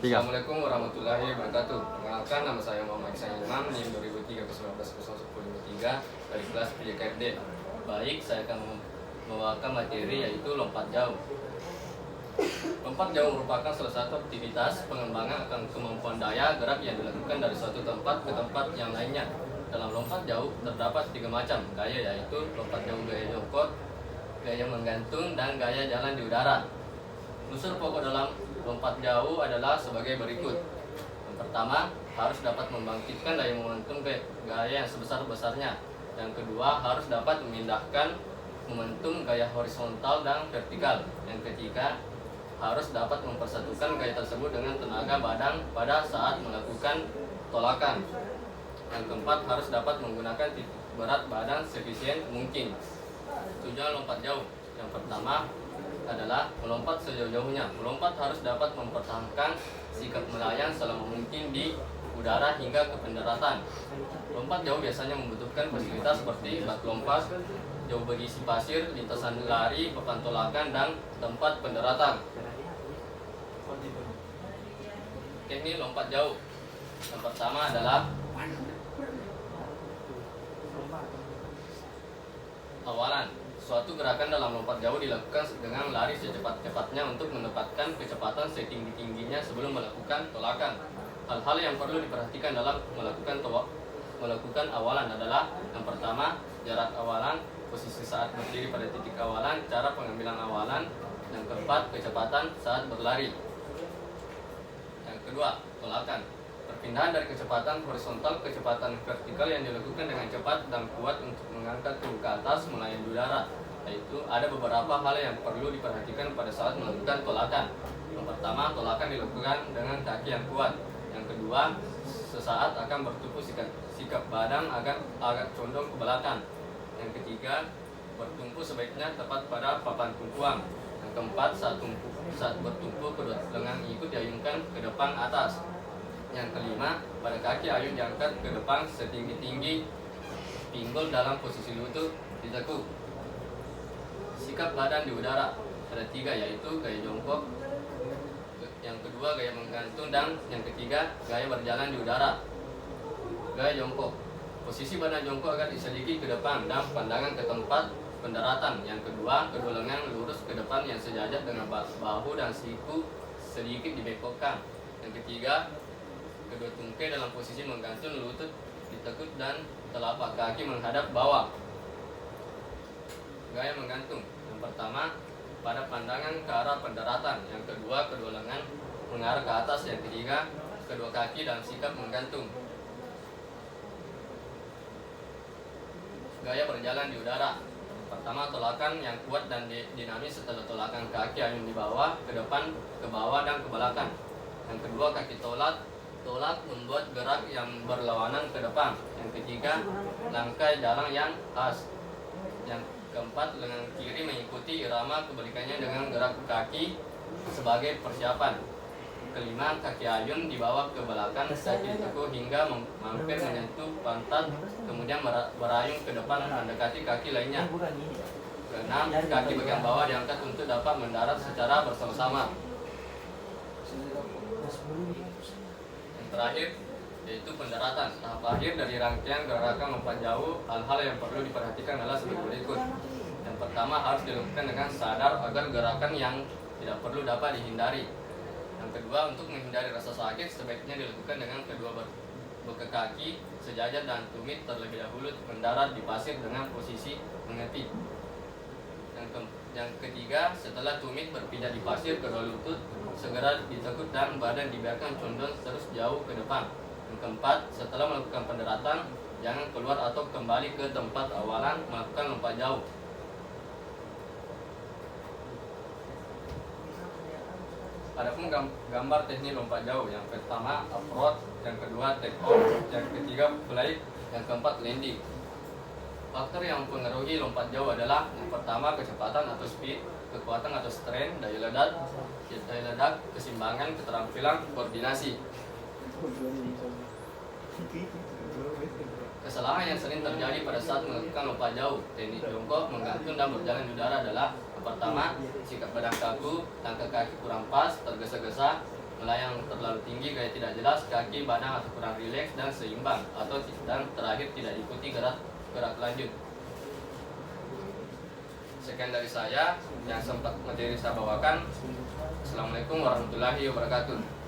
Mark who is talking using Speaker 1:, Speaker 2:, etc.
Speaker 1: Tiga.
Speaker 2: Assalamualaikum warahmatullahi wabarakatuh. Perkenalkan, nama saya Muhammad Iksan Imam, NIM 2003-19-010-3 dari kelas PJKFD. Baik, saya akan membawakan materi yaitu lompat jauh. Lompat jauh merupakan salah satu aktivitas pengembangan akan kemampuan daya gerak yang dilakukan dari suatu tempat ke tempat yang lainnya. Dalam lompat jauh terdapat 3 macam gaya, yaitu lompat jauh gaya jongkok, gaya menggantung, dan gaya jalan di udara. Unsur pokok dalam lompat jauh adalah sebagai berikut. Yang pertama, harus dapat membangkitkan daya momentum ke gaya yang sebesar-besarnya. Yang kedua, harus dapat memindahkan momentum gaya horizontal dan vertikal. Yang ketiga, harus dapat mempersatukan gaya tersebut dengan tenaga badan pada saat melakukan tolakan. Yang keempat, harus dapat menggunakan titik berat badan seefisien mungkin. Tujuan lompat jauh. Yang pertama adalah melompat sejauh-jauhnya. Melompat harus dapat mempertahankan sikap melayang selama mungkin di udara hingga ke pendaratan. Lompat jauh biasanya membutuhkan fasilitas seperti bak lompat, jauh berisi pasir, lintasan lari, papan tolakan, dan tempat pendaratan. Teknik lompat jauh. Yang pertama adalah awalan. Suatu gerakan dalam lompat jauh dilakukan dengan lari secepat-cepatnya untuk mendapatkan kecepatan setinggi-tingginya sebelum melakukan tolakan. Hal-hal yang perlu diperhatikan dalam melakukan awalan adalah: yang pertama, jarak awalan, posisi saat berdiri pada titik awalan, cara pengambilan awalan. Yang keempat, kecepatan saat berlari. Yang kedua, tolakan. Perpindahan dari kecepatan horizontal ke kecepatan vertikal yang dilakukan dengan cepat dan kuat untuk mengangkat tubuh ke atas melayang di udara. Yaitu ada beberapa hal yang perlu diperhatikan pada saat melakukan tolakan. Yang pertama, tolakan dilakukan dengan kaki yang kuat. Yang kedua, sesaat akan bertumpu sikap badan agak condong ke belakang. Yang ketiga, bertumpu sebaiknya tepat pada papan tumpuan. Yang keempat, saat bertumpu kedua lengan ikut diayunkan ke depan atas. Yang kelima, pada kaki ayun diangkat ke depan setinggi-tinggi pinggul dalam posisi lutut ditekuk. Sikap badan di udara ada 3, yaitu gaya jongkok, yang kedua gaya menggantung, dan yang ketiga gaya berjalan di udara. Gaya jongkok. Posisi badan jongkok agar sedikit ke depan dan pandangan ke tempat pendaratan. Yang kedua, kedua lengan lurus ke depan yang sejajar dengan bahu dan siku sedikit dibengkokkan. Yang ketiga, kedua tungkai dalam posisi menggantung, lutut ditekuk dan telapak kaki menghadap bawah. Gaya menggantung. Yang pertama, pada pandangan ke arah pendaratan. Yang kedua, kedua lengan mengarah ke atas. Yang ketiga, kedua kaki dalam sikap menggantung. Gaya berjalan di udara. Pertama, tolakan yang kuat dan dinamis setelah tolakan kaki ayun di bawah, ke depan, ke bawah, dan ke belakang. Yang kedua, kaki tolak membuat gerak yang berlawanan ke depan. Yang ketiga, langkah jalan yang khas. Yang keempat, lengan kiri mengikuti irama kebalikannya dengan gerak kaki sebagai persiapan. Kelima, kaki ayun dibawa ke belakang, kaki ditekuk hingga mampir menyentuh pantat, kemudian berayun ke depan mendekati kaki lainnya. Keenam, kaki bagian bawah diangkat untuk dapat mendarat secara bersama-sama. Terakhir, yaitu pendaratan. Tahap akhir dari rangkaian gerakan lompat jauh, hal-hal yang perlu diperhatikan adalah sebagai berikut. Yang pertama, harus dilakukan dengan sadar agar gerakan yang tidak perlu dapat dihindari. Yang kedua, untuk menghindari rasa sakit, sebaiknya dilakukan dengan kedua bekek kaki sejajar dan tumit terlebih dahulu mendarat di pasir dengan posisi mengepit. Yang ketiga, setelah tumit berpijak di pasir, kedua lutut segera ditekuk dan badan dibiarkan condong terus jauh ke depan. Yang keempat, setelah melakukan pendaratan, jangan keluar atau kembali ke tempat awalan melakukan lompat jauh. Adapun gambar teknik lompat jauh. Yang pertama, approach. Yang kedua, take off. Yang ketiga, flight. Yang keempat, landing. Faktor yang mempengaruhi lompat jauh adalah: yang pertama, kecepatan atau speed, kekuatan atau strength, daya ledak, keseimbangan, keterampilan, koordinasi. Kesalahan yang sering terjadi pada saat melakukan lompat jauh, teknik jongkok, menggantung, dan berjalan di udara adalah: yang pertama, sikap badan kaku, langkah kaki kurang pas, tergesa-gesa. melayang terlalu tinggi, gaya tidak jelas, kaki, badan atau kurang rileks dan seimbang, dan terakhir tidak ikuti gerak lanjut. Sekian dari saya yang sempat materi saya bawakan. Assalamualaikum warahmatullahi wabarakatuh.